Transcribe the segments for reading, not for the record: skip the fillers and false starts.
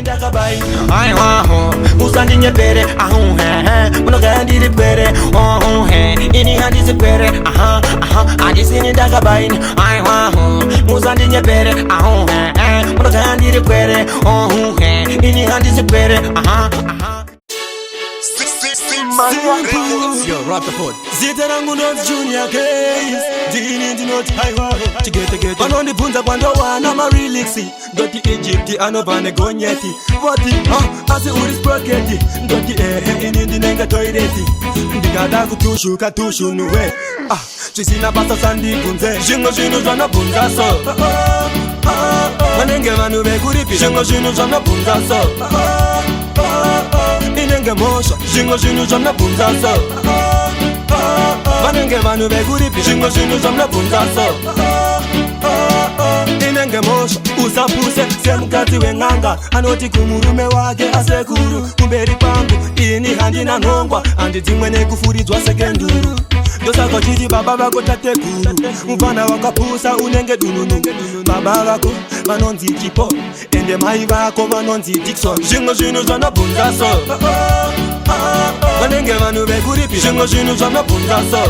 ndakabai ai ho usandi nyepere ahu he unogandi ripere he ini handi zipere andisini ndakabai ai ho usandi nyepere ahu he unogandi ripere he ini handi zipere Yo, rock the pod. ZVAUNOBVUNZA KAYS. Dini ndinoti haiwa chigete vanondibvunza kwandowana marilixi ndoti Egypt anovane gonyeti voti asi uri sproketi ndoti ini ndinenge toireti ndikada kutushuka tushunuwe zvisina basa sandibvunze zvimwe zvinhu zvanobvunza so vanenge vanhu vekuripi zvimwe zvinhu zvanobvunza so inenge mhosva zvimwe zvinhu zvanobvunza so vanenge vanhu vekuripi zvimwe zvinhu zvamunobvunza so inenge mhosva usapuse semukadzi wen'anga anoti kumurume wake asekuru kumberi kwangu ini handina nhongwa handidimwe nekufuridzwa sekenduru ndosaka chiti baba vako tatekuru mufana wakapusa unenge dununu baba vako vanonzi chipo ende mai vako vanonzi Dixon zvimwe zvinhu zvanobvunza so vanenge vanhu vekuripi zvimwe zvinhu zvamunobvunza so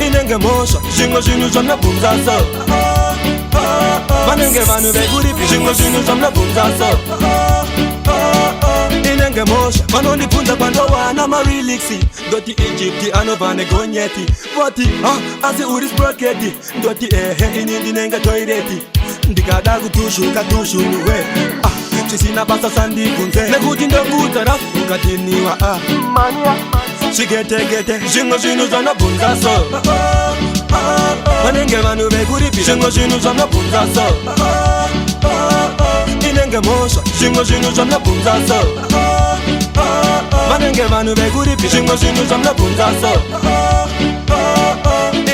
inenge mhosva zvimwe zvinhu zvamunobvunza so vanenge vanhu vekuripi zvimwe zvinhu zvamunobvunza so inenge mhosva vanondibvunza kwandowana marilixi ndoti Egypt anovane gonyeti voti asi uri sproketi ndoti ini ndinenge toireti ndikada kutushuka tushunuwe zvisina basa sandibvunze nekuti ndokuta rafu ukatiniwa zvigetegete zvimwe zvinhu zvanobvunza so vanenge vanhu vekuripi zvimwe zvinhu zvanobvunza so inenge mhosva zvimwe zvinhu zvamunobvunza so vanenge vanhu vekuripi zvimwe zvinhu zvamunobvunza so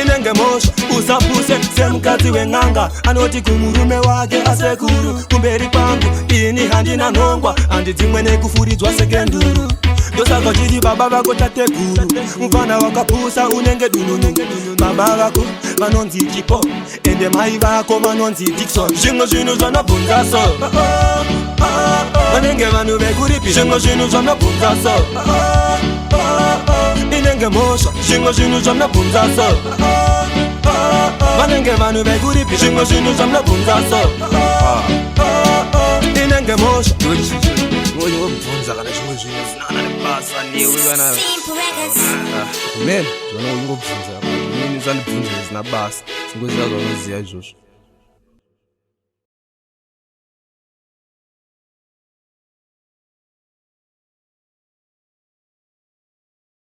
inenge mhosva usapuse semukadzi wen'anga anoti kumurume wake asekuru kumberi kwangu ini handina nhongwa handidimwe nekufuridzwa sekenduru ndosaka chiti baba vako tatekuru mufana wakapusa unenge dununu baba vako vanonzi chipo ende mai vako vanonzi Dixon zvimwe zvinhu zvanobvunza so vanenge vanhu vekuripi zvimwe zvinhu zvamunobvunza so inenge mhosva zvimwe zvinhu zvamunobvunza so vanenge vanhu vekuripi zvimwe zvinhu zvamunobvunza so inenge mhosva Unobvunza kana zvimwe zvinhu zvinana nebasa newe kana man zvona ungobvunza inini zvandibvunza zvisina basa singoziva zvaunoziva izvozvo